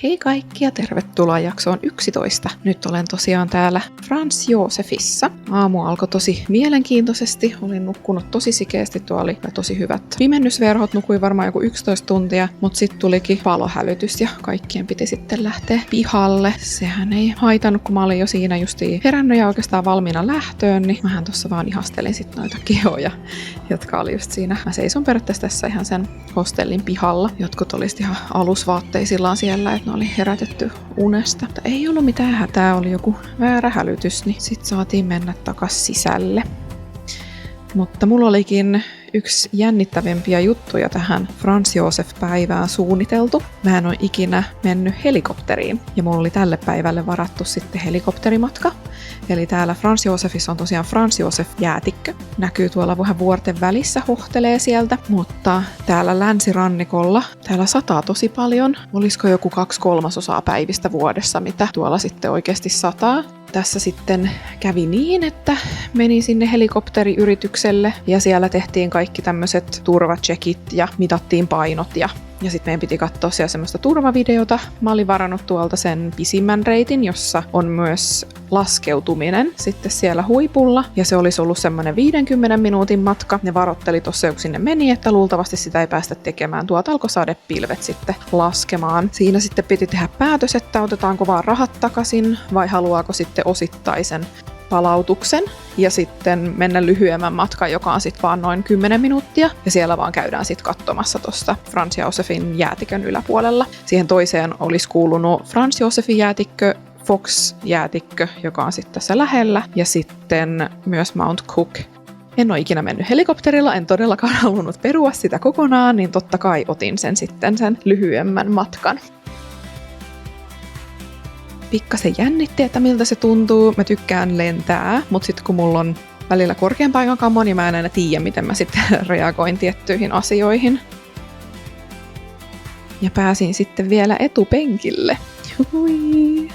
Hei kaikki ja tervetuloa jaksoon 11. Nyt olen tosiaan täällä Franz Josefissa. Aamu alkoi tosi mielenkiintoisesti. Olin nukkunut tosi sikeästi. Tuolla oli tosi hyvät pimennysverhot. Nukuin varmaan joku 11 tuntia, mutta sitten tulikin palohälytys ja kaikkien piti sitten lähteä pihalle. Sehän ei haitannut, kun mä olin jo siinä justiin herännyt ja oikeastaan valmiina lähtöön, niin mähän tuossa vaan ihastelin sitten noita kehoja, jotka oli just siinä. Mä seison periaatteessa tässä ihan sen hostellin pihalla. Jotkut olisivat ihan alusvaatteisillaan siellä, että ne oli herätetty unesta. Mutta ei ollut mitään hätää, oli joku väärä hälytys, niin sit saatiin mennä takas sisälle. Mutta mulla olikin yksi jännittävimpiä juttuja tähän Franz Josef-päivään suunniteltu. Mä en ole ikinä mennyt helikopteriin ja mulla oli tälle päivälle varattu sitten helikopterimatka. Eli täällä Franz Josefissa on tosiaan Franz Josef-jäätikkö. Näkyy tuolla vähän vuorten välissä, hohtelee sieltä, mutta täällä länsirannikolla, täällä sataa tosi paljon. Olisiko joku 2/3 päivistä vuodessa, mitä tuolla sitten oikeasti sataa. Tässä sitten kävi niin, että menin sinne helikopteriyritykselle ja siellä tehtiin kaikki tämmöiset turvacheckit ja mitattiin painot ja sitten meidän piti katsoa siellä semmoista turvavideota. Mä olin varannut tuolta sen pisimmän reitin, jossa on myös laskeutuminen sitten siellä huipulla. Ja se olisi ollut semmoinen 50 minuutin matka. Ne varoitteli tuossa, kun sinne meni, että luultavasti sitä ei päästä tekemään. Tuolta alkoi sadepilvet sitten laskemaan. Siinä sitten piti tehdä päätös, että otetaanko vaan rahat takaisin vai haluaako sitten osittaisen palautuksen ja sitten mennä lyhyemmän matkan, joka on sitten vaan noin 10 minuuttia. Ja siellä vaan käydään sitten katsomassa tuosta Franz Josefin jäätikön yläpuolella. Siihen toiseen olisi kuulunut Franz Josefin jäätikkö, Fox-jäätikkö, joka on sitten tässä lähellä, ja sitten myös Mount Cook. En ole ikinä mennyt helikopterilla, en todellakaan halunnut perua sitä kokonaan, niin totta kai otin sen lyhyemmän matkan. Pikkasen jännitti, että miltä se tuntuu. Mä tykkään lentää, mutta sitten kun mulla on välillä korkean paikan kammo, niin mä en aina tiedä, miten mä sitten reagoin tiettyihin asioihin. Ja pääsin sitten vielä etupenkille. Hui.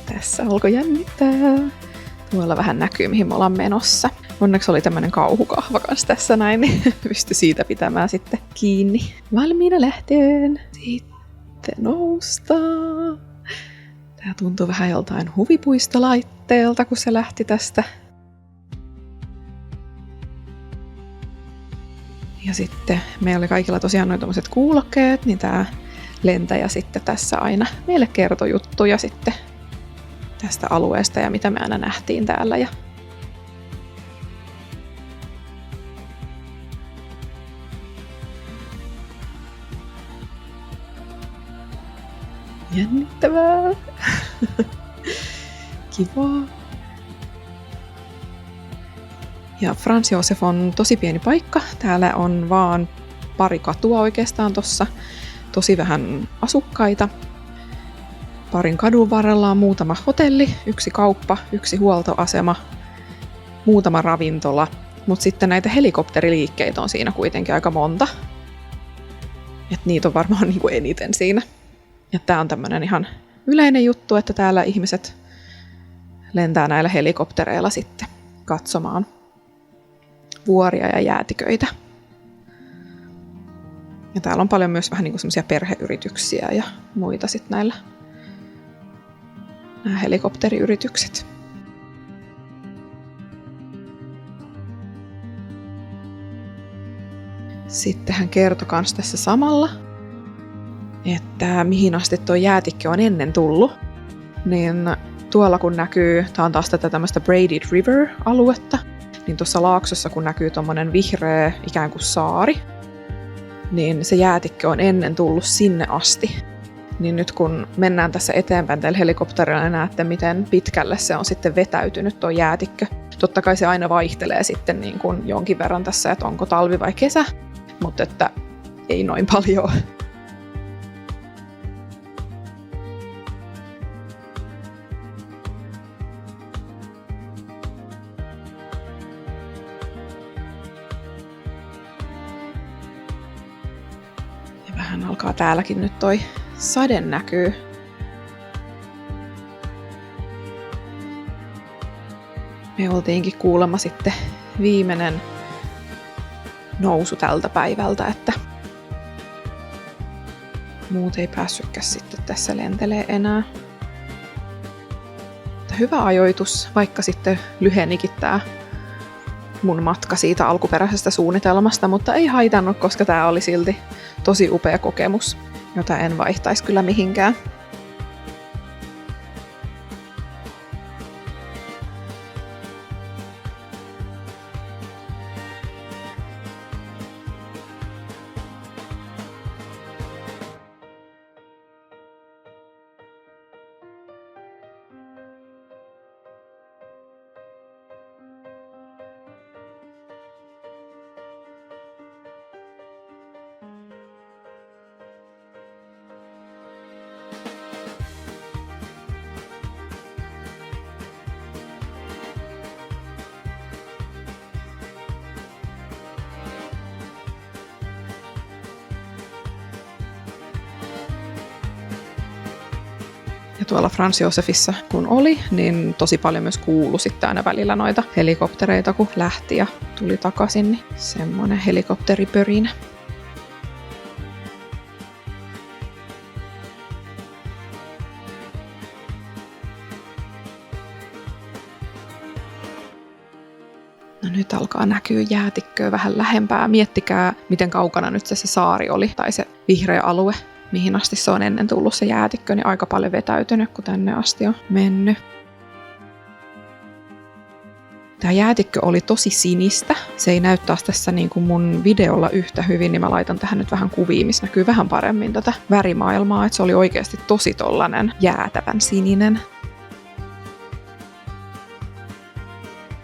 Tässä alkoi jännittää. Tuolla vähän näkyy, mihin me ollaan menossa. Onneksi oli tämmönen kauhukahva kanssa tässä näin, niin pystyi siitä pitämään sitten kiinni. Valmiina lähtöön. Sitten noustaan. Tää tuntuu vähän joltain huvipuistolaitteelta, kun se lähti tästä. Ja sitten meillä oli kaikilla tosiaan noin tommoset kuulokkeet, niin tää lentäjä sitten tässä aina meille kertoi juttuja sitten tästä alueesta ja mitä me aina nähtiin täällä. Ja jännittävää. Kivaa. Ja Franz Josef on tosi pieni paikka. Täällä on vaan pari katua oikeastaan tossa. Tosi vähän asukkaita. Parin kadun varrella on muutama hotelli, yksi kauppa, yksi huoltoasema, muutama ravintola. Mutta sitten näitä helikopteriliikkeitä on siinä kuitenkin aika monta. Et niitä on varmaan niinku eniten siinä. Ja tää on tämmönen ihan yleinen juttu, että täällä ihmiset lentää näillä helikoptereilla sitten katsomaan vuoria ja jäätiköitä. Ja täällä on paljon myös vähän niinku semmosia perheyrityksiä ja muita sitten nämä helikopteriyritykset. Sitten hän kertoi kans tässä samalla, että mihin asti tuo jäätikkö on ennen tullut, niin tuolla kun näkyy, tää on taas tätä tämmöistä Braided River-aluetta, niin tuossa laaksossa kun näkyy tommonen vihreä ikään kuin saari, niin se jäätikkö on ennen tullut sinne asti. Niin nyt kun mennään tässä eteenpäin tällä helikopterilla, niin näette miten pitkälle se on sitten vetäytynyt tuo jäätikkö. Totta kai se aina vaihtelee sitten niin kuin jonkin verran tässä, että onko talvi vai kesä, mutta että ei noin paljon. Vähän alkaa täälläkin nyt toi sade näkyy. Me oltiinkin kuulemma sitten viimeinen nousu tältä päivältä, että muut ei päässytkään sitten tässä lentelee enää. Hyvä ajoitus, vaikka sitten lyhenikin tää mun matka siitä alkuperäisestä suunnitelmasta, mutta ei haitannut, koska tää oli silti tosi upea kokemus, jota en vaihtaisi kyllä mihinkään. Ja tuolla Franz Josefissa kun oli, niin tosi paljon myös kuului sitten aina välillä noita helikoptereita, kun lähti ja tuli takaisin, niin semmoinen helikopteripörinä. No nyt alkaa näkyä jäätikköä vähän lähempää. Miettikää, miten kaukana nyt se saari oli, tai se vihreä alue, mihin asti se on ennen tullut se jäätikkö, niin aika paljon vetäytynyt, kun tänne asti on mennyt. Tämä jäätikkö oli tosi sinistä. Se ei näy taas tässä niin kuin mun videolla yhtä hyvin, niin mä laitan tähän nyt vähän kuvia, missä näkyy vähän paremmin tätä värimaailmaa, että se oli oikeasti tosi tollanen jäätävän sininen.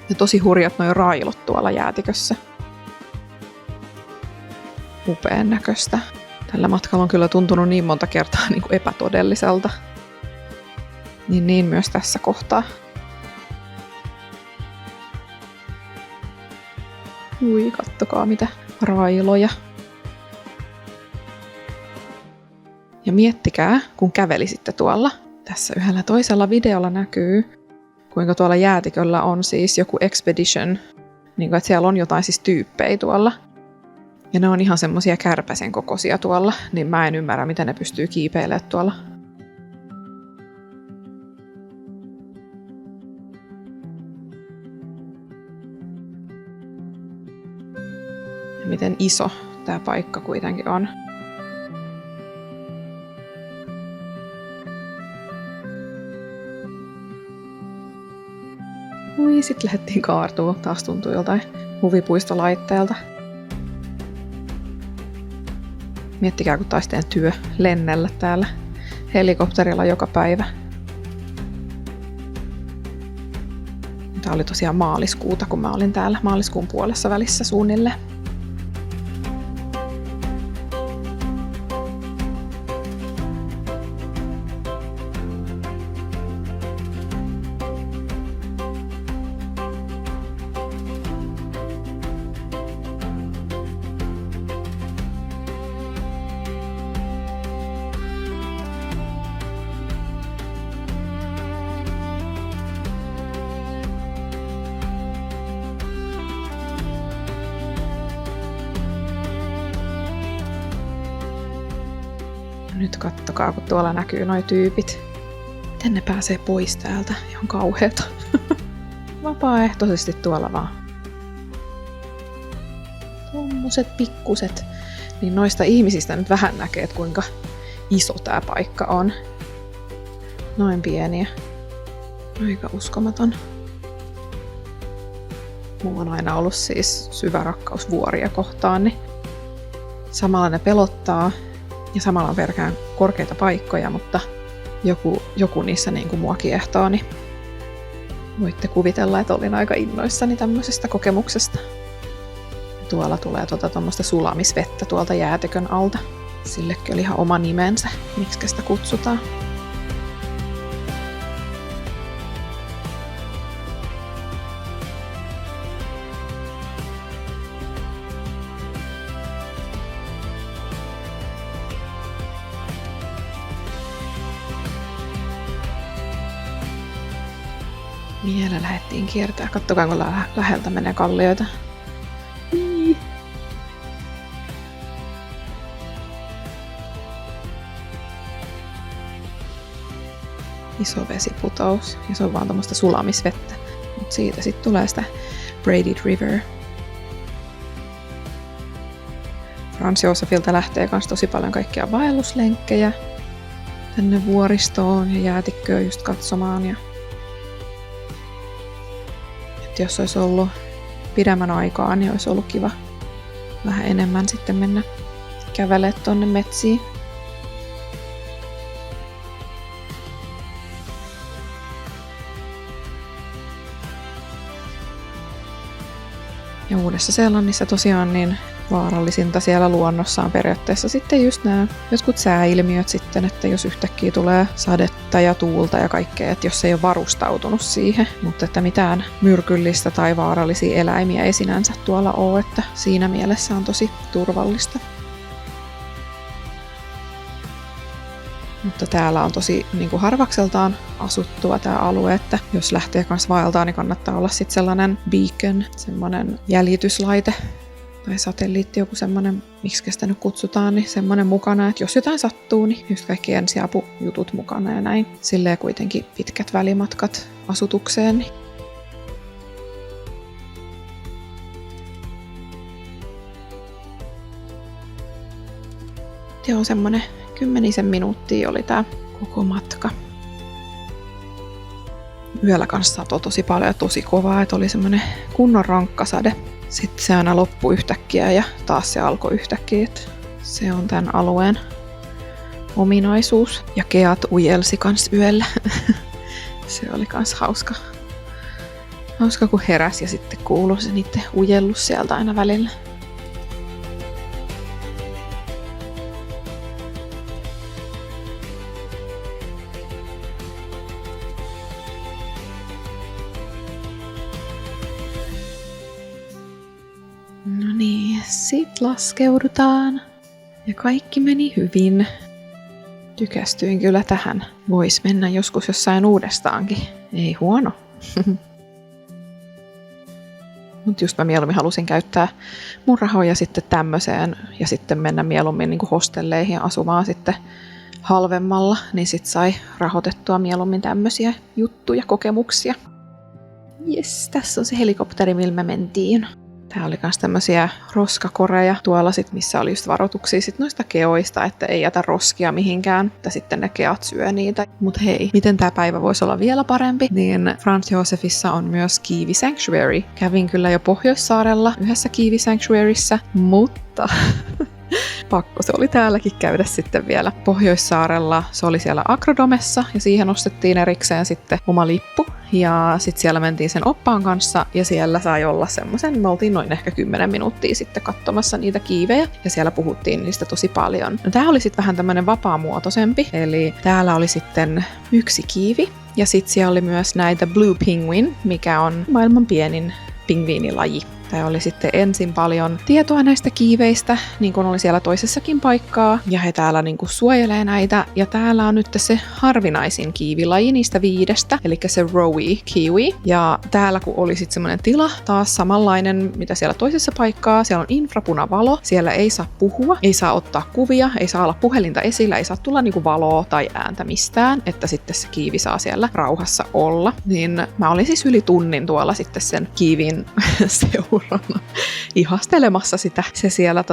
Ja tosi hurjat noi railot tuolla jäätikössä. Upeen näköistä. Tällä matkalla on kyllä tuntunut niin monta kertaa niin kuin epätodelliselta. Niin myös tässä kohtaa. Ui, kattokaa mitä railoja. Ja miettikää, kun kävelisitte tuolla. Tässä yhdellä toisella videolla näkyy, kuinka tuolla jäätiköllä on siis joku expedition. Niin kuin, että siellä on jotain siis tyyppejä tuolla. Ja ne on ihan semmosia kärpäsen kokoisia tuolla, niin mä en ymmärrä, miten ne pystyy kiipeilemään tuolla. Ja miten iso tää paikka kuitenkin on. Ui, sit lähdettiin kaartua. Taas tuntuu joltain huvipuistolaitteelta. Miettikää, kun taisi teidän työ lennellä täällä helikopterilla joka päivä. Tämä oli tosiaan maaliskuuta, kun mä olin täällä maaliskuun puolessa välissä suunnilleen. Nyt kattokaa, kun tuolla näkyy noi tyypit. Miten ne pääsee pois täältä? Ihan kauheeta. Vapaaehtoisesti tuolla vaan. Tommoset pikkuset. Niin noista ihmisistä nyt vähän näkee, että kuinka iso tää paikka on. Noin pieniä. Aika uskomaton. Mulla on aina ollut siis syvä rakkaus vuoria kohtaan, niin samalla ne pelottaa. Ja samalla on verkään korkeita paikkoja, mutta joku niissä niin kuin mua kiehtoo, niin voitte kuvitella, että olin aika innoissani tämmöisestä kokemuksesta. Tuolla tulee tuommoista sulamisvettä tuolta jäätikön alta. Sillekin oli ihan oma nimensä, miksi sitä kutsutaan. Vielä lähdettiin kiertää. Kattokaa, kun läheltä menee kallioita. iso vesiputous ja se on vaan tommoista sulamisvettä. Mut siitä sitten tulee sitä Braided River. Franz Josefilta lähtee kans tosi paljon kaikkia vaelluslenkkejä tänne vuoristoon ja jäätikköön just katsomaan. Ja et jos olisi ollut pidemmän aikaa, niin olisi ollut kiva vähän enemmän sitten mennä kävelemään tonne metsiin. Ja Uudessa-Seelannissa tosiaan niin vaarallisinta siellä luonnossa on periaatteessa sitten just nämä jotkut sääilmiöt sitten, että jos yhtäkkiä tulee sadetta ja tuulta ja kaikkea, että jos ei ole varustautunut siihen, mutta että mitään myrkyllistä tai vaarallisia eläimiä ei sinänsä tuolla ole, että siinä mielessä on tosi turvallista. Mutta täällä on tosi niin kuin harvakseltaan asuttua tämä alue, että jos lähtee kanssa vaeltaa, niin kannattaa olla sitten sellainen beacon, semmoinen jäljityslaite tai satelliitti, joku semmoinen, miksi sitä nyt kutsutaan, niin semmoinen mukana, että jos jotain sattuu, niin just kaikki ensiapujutut mukana ja näin. Silleen kuitenkin pitkät välimatkat asutukseen. Joo, semmoinen 10 minuuttia oli tää koko matka. Yöllä kanssa satoi tosi paljon ja tosi kovaa, että oli semmoinen kunnon rankkasade. Sitten se aina loppui yhtäkkiä ja taas se alkoi yhtäkkiä. Että se on tämän alueen ominaisuus. Ja keat ujelsi kans yöllä. Se oli kans hauska. Hauska kun heräsi ja sitten kuului se niiden ujellus sieltä aina välillä. No niin, sit laskeudutaan. Ja kaikki meni hyvin. Tykästyin kyllä tähän. Vois mennä joskus jossain uudestaankin. Ei huono. Mut just mä mieluummin halusin käyttää mun rahoja sitten tämmöiseen ja sitten mennä mieluummin niin kuin hostelleihin ja asumaan sitten halvemmalla, niin sit sai rahoitettua mieluummin tämmöisiä juttuja, kokemuksia. Jes, tässä on se helikopteri, millä me mentiin. Tää oli kans tämmösiä roskakoreja tuolla sit, missä oli just varoituksia sit noista keoista, että ei jätä roskia mihinkään, että sitten ne keat syö niitä. Mut hei, miten tää päivä voisi olla vielä parempi? Niin Franz Josefissa on myös Kiwi Sanctuary. Kävin kyllä jo Pohjoissaarella yhdessä Kiwi Sanctuaryssä, mutta pakko se oli täälläkin käydä sitten vielä Pohjoissaarella. Se oli siellä Agrodomessa ja siihen ostettiin erikseen sitten oma lippu. Ja sitten siellä mentiin sen oppaan kanssa ja siellä sai olla semmoisen, me oltiin noin ehkä 10 minuuttia sitten katsomassa niitä kiivejä ja siellä puhuttiin niistä tosi paljon. No, tää oli sitten vähän tämmönen vapaamuotoisempi, eli täällä oli sitten yksi kiivi ja sitten siellä oli myös näitä Blue Penguin, mikä on maailman pienin pingviinilaji. Tää oli sitten ensin paljon tietoa näistä kiiveistä, niin kuin oli siellä toisessakin paikkaa, ja he täällä niin kuin suojelee näitä. Ja täällä on nyt se harvinaisin kiivilaji niistä 5, eli se Rowie kiwi. Ja täällä kun oli sitten semmoinen tila, taas samanlainen, mitä siellä toisessa paikkaa, siellä on infrapunavalo, siellä ei saa puhua, ei saa ottaa kuvia, ei saa olla puhelinta esillä, ei saa tulla niin kuin valoa tai ääntä mistään, että sitten se kiivi saa siellä rauhassa olla. Niin mä olin siis yli tunnin tuolla sitten sen kiivin seurana ihastelemassa sitä. Se siellä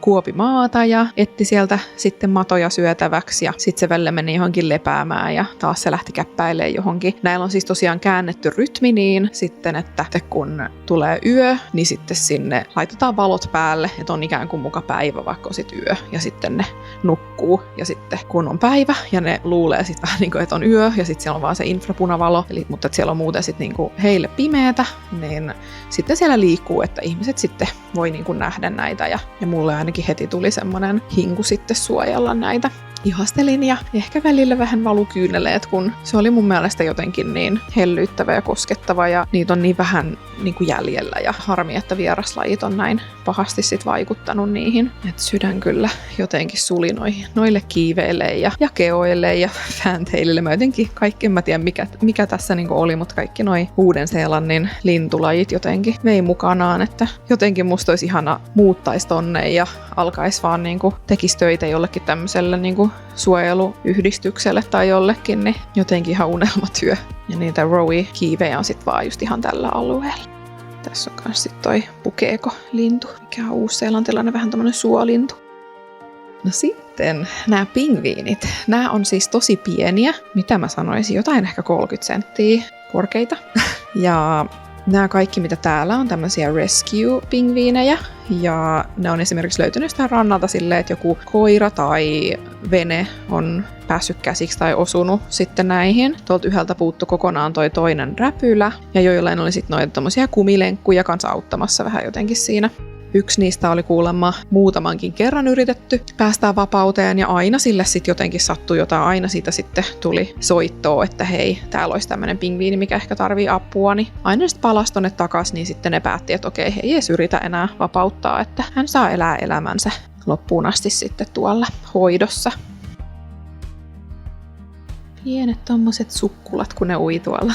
kuopi maata ja etti sieltä sitten matoja syötäväksi ja sitten se välillä meni johonkin lepäämään ja taas se lähti käppäilemään johonkin. Näillä on siis tosiaan käännetty rytmi niin sitten, että kun tulee yö, niin sitten sinne laitetaan valot päälle, että on ikään kuin muka päivä, vaikka on sitten yö ja sitten ne nukkuu ja sitten kun on päivä ja ne luulee sitten vähän niin kuin, että on yö ja sitten siellä on vaan se infrapunavalo, eli, mutta että siellä on muuten sitten niin kuin heille pimeätä, niin sitten siellä liikkuu, että ihmiset sitten voi niin kuin nähdä näitä ja mulle ainakin heti tuli semmoinen hinku sitten suojella näitä. Ihastelin ja ehkä välillä vähän valu kyyneleet, kun se oli mun mielestä jotenkin niin hellyyttävä ja koskettava ja niitä on niin vähän niin kuin jäljellä ja harmi, että vieraslajit on näin pahasti sit vaikuttanut niihin. Et sydän kyllä jotenkin suli noille kiiveille ja keoille ja fantailille. Mä jotenkin kaikki, en mä tiedä mikä tässä niin kuin oli, mutta kaikki noi Uuden-Seelannin lintulajit jotenkin vei mukanaan, että jotenkin musta olisi ihana muuttaisi tonne ja alkaisi vaan niin kuin tekisi töitä jollekin tämmöiselle niin kuin suojeluyhdistykselle tai jollekin, niin jotenkin ihan unelmatyö. Ja niitä Rowie-kiivejä on sitten vaan just ihan tällä alueella. Tässä on myös sitten toi pukeeko-lintu, mikä on uusseelantilainen vähän tommonen suolintu. No sitten nämä pingviinit. Nämä on siis tosi pieniä, mitä mä sanoisin, jotain ehkä 30 senttiä korkeita. Ja nämä kaikki, mitä täällä on, tämmöisiä rescue-pingviinejä. Ja ne on esimerkiksi löytynyt jostain rannalta silleen, että joku koira tai vene on päässyt käsiksi tai osunut sitten näihin. Tuolta yhdeltä puuttu kokonaan toi toinen räpylä. Ja joillain oli sitten noita tommosia kumilenkkuja kanssa auttamassa vähän jotenkin siinä. Yksi niistä oli kuulemma muutamankin kerran yritetty päästää vapauteen ja aina sille sitten jotenkin sattui jotain. Aina siitä sitten tuli soittoa, että hei, täällä olisi tämmöinen pingviini, mikä ehkä tarvii apua. Niin aina sitten palasi tonne takas, niin sitten ne päätti, että okei, he ei edes yritä enää vapauttaa, että hän saa elää elämänsä loppuun asti sitten tuolla hoidossa. Pienet tommoset sukkulat, kun ne ui tuolla.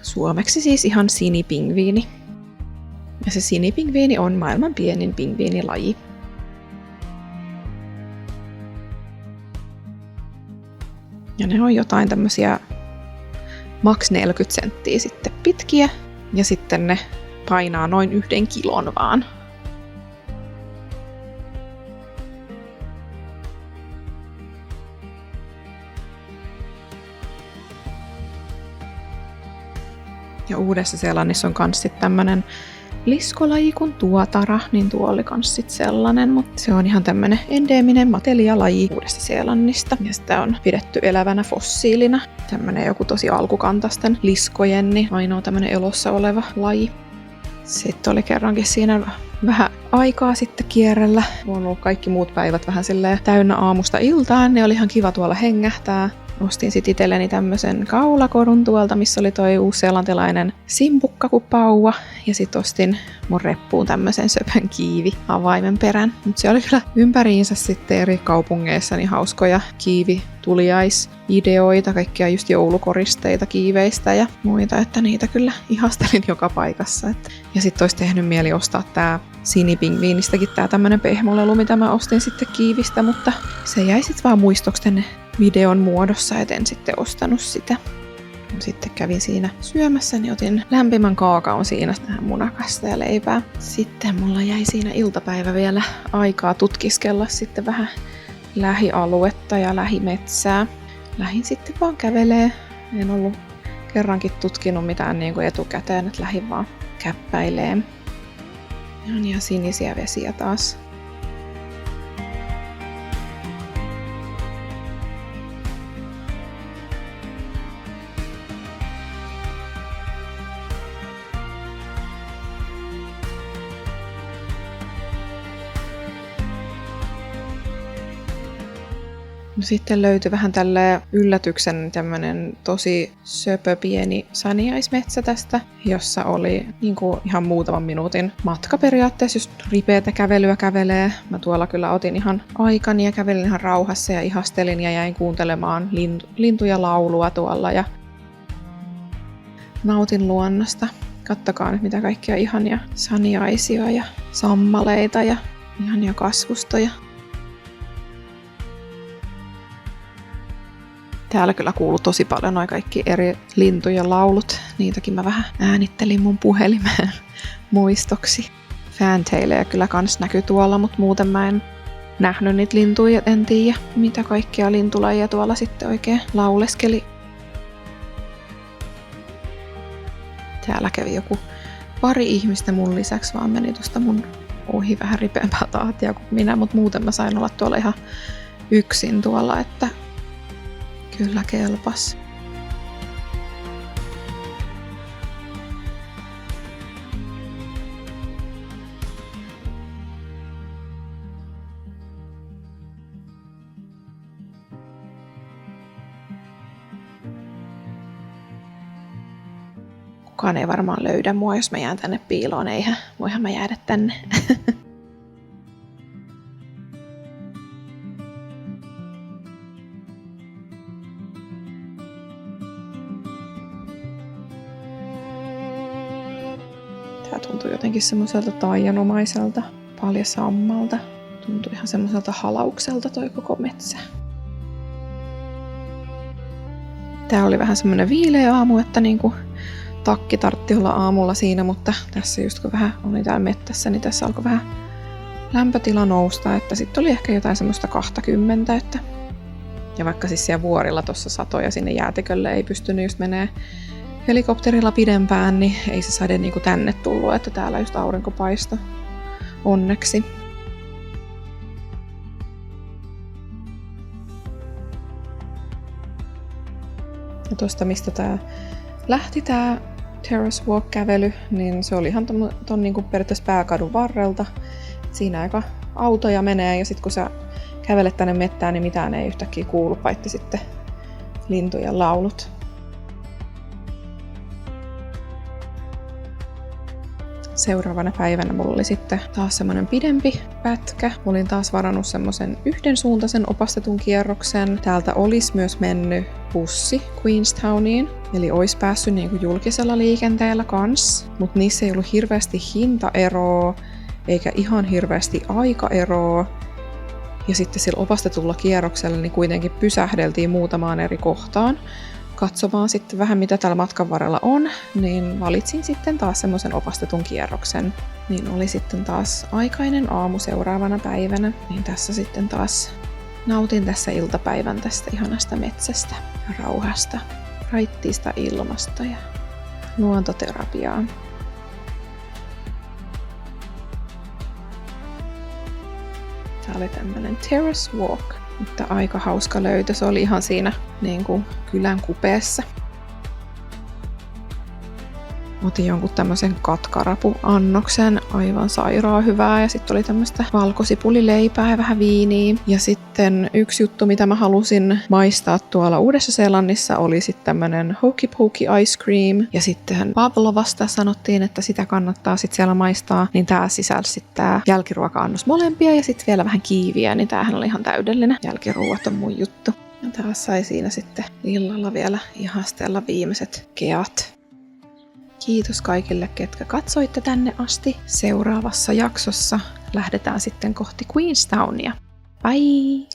Suomeksi siis ihan sinipingviini. Ja se sinipingviini on maailman pienin pingviinilaji. Ja ne on jotain tämmösiä maks 40 senttiä sitten pitkiä. Ja sitten ne painaa noin 1 kilon vaan. Ja Uudessa-Seelannissa on kans sit tämmönen liskolaji kuin tuotara, niin tuo oli kans sit sellainen, mutta se on ihan tämmönen endeeminen matelialaji Uudesta-Seelannista. Ja sitä on pidetty elävänä fossiilina. Tämmönen joku tosi alkukantaisten liskojen, niin ainoa tämmönen elossa oleva laji. Sitten oli kerrankin siinä vähän aikaa sitten kierrellä. On ollut kaikki muut päivät vähän silleen täynnä aamusta iltaan, niin oli ihan kiva tuolla hengähtää. Ostin sitten itselleni tämmösen kaulakorun tuolta, missä oli toi uusseelantilainen simpukka kuin pauva. Ja sitten ostin mun reppuun tämmösen söpön kiivi-avaimen perän. Mutta se oli kyllä ympäriinsä sitten eri kaupungeissa niin hauskoja kiivituliaisideoita, kaikkia just joulukoristeita kiiveistä ja muita, että niitä kyllä ihastelin joka paikassa. Ja sitten olisi tehnyt mieli ostaa tää sinipingviinistäkin tää tämmönen pehmolelu, mitä mä ostin sitten kiivistä, mutta se jäi sitten vaan muistoksi tänne videon muodossa, et en sitten ostanut sitä. Sitten kävin siinä syömässä, niin otin lämpimän kaakaon siinä, vähän munakasta ja leipää. Sitten mulla jäi siinä iltapäivä vielä aikaa tutkiskella sitten vähän lähialuetta ja lähimetsää. Lähin sitten vaan kävelee. En ollut kerrankin tutkinut mitään niin kuin etukäteen, että lähin vaan käppäilee. Ihan sinisiä vesiä taas. No sitten löytyi vähän tälle yllätyksen tämmönen tosi söpö pieni saniaismetsä tästä, jossa oli niinku ihan muutaman minuutin matka periaatteessa, just ripeätä kävelyä kävelee. Mä tuolla kyllä otin ihan aikani ja kävelin ihan rauhassa ja ihastelin ja jäin kuuntelemaan lintuja laulua tuolla ja nautin luonnosta. Kattokaa nyt mitä kaikkia ihania saniaisia ja sammaleita ja ihania kasvustoja. Täällä kyllä kuuluu tosi paljon noi kaikki eri lintujen laulut. Niitäkin mä vähän äänittelin mun puhelimeen muistoksi. Fantailejä kyllä kans näkyy tuolla, mutta muuten mä en nähnyt niitä lintuja. En tiedä, mitä kaikkea lintulajia tuolla sitten oikein lauleskeli. Täällä kävi joku pari ihmistä mun lisäksi, vaan meni tuosta mun ohi vähän ripeämpää tahtia kuin minä, mutta muuten mä sain olla tuolla ihan yksin tuolla, että kyllä kelpas. Kukaan ei varmaan löydä mua, jos mä jään tänne piiloon. Voihan mä jäädä tänne. Tää tuntuu jotenkin semmoiselta taianomaiselta, paljasammalta. Tuntui ihan semmoiselta halaukselta toi koko metsä. Tää oli vähän semmonen viileä aamu, että niinku takki tartti olla aamulla siinä, mutta tässä just kun vähän oli täällä mettässä, niin tässä alkoi vähän lämpötila nousta, että sitten oli ehkä jotain semmoista 20, että ja vaikka siis siellä vuorilla tuossa satoja sinne jäätikölle ei pystynyt just menee helikopterilla pidempään, niin ei se sade niinku tänne tullut, että täällä just aurinko paistoi onneksi. Ja tuosta mistä tää lähti tää Terrace Walk-kävely, niin se oli ihan ton niinku periaatteessa pääkadun varrelta. Siinä aika autoja menee ja sit kun sä kävelet tänne mettään, niin mitään ei yhtäkkiä kuulu, paitsi sitten lintujen laulut. Seuraavana päivänä mulla oli sitten taas semmonen pidempi pätkä. Olin taas varannut semmosen yhdensuuntaisen opastetun kierroksen. Täältä olisi myös mennyt bussi Queenstowniin, eli olisi päässyt niinku julkisella liikenteellä kans, mutta niissä ei ollut hirveästi hintaeroa, eikä ihan hirveästi aikaeroa. Ja sitten sillä opastetulla kierroksella niin kuitenkin pysähdeltiin muutamaan eri kohtaan katsomaan sitten vähän mitä täällä matkan varrella on, niin valitsin sitten taas semmoisen opastetun kierroksen. Niin oli sitten taas aikainen aamu seuraavana päivänä, niin tässä sitten taas nautin tässä iltapäivän tästä ihanasta metsästä ja rauhasta, raittiista ilmasta ja luontoterapiaa. Tää oli tämmönen Terrace Walk, mutta aika hauska löytö. Se oli ihan siinä niin kuin kylän kupeessa. Otin jonkun tämmösen katkarapuannoksen, aivan sairaan hyvää, ja sitten oli tämmöistä valkosipulileipää ja vähän viiniä. Ja sitten yksi juttu, mitä mä halusin maistaa tuolla Uudessa-Seelannissa, oli sitten tämmönen Hokey Pokey Ice Cream. Ja sitten Pavlovasta sanottiin, että sitä kannattaa sitten siellä maistaa, niin tää sisälsi tää jälkiruoka-annos molempia ja sitten vielä vähän kiiviä, niin tämähän oli ihan täydellinen. Jälkiruuat on mun juttu. Ja taas sai siinä sitten illalla vielä ihastella viimeiset keat. Kiitos kaikille, ketkä katsoitte tänne asti. Seuraavassa jaksossa lähdetään sitten kohti Queenstownia. Bye!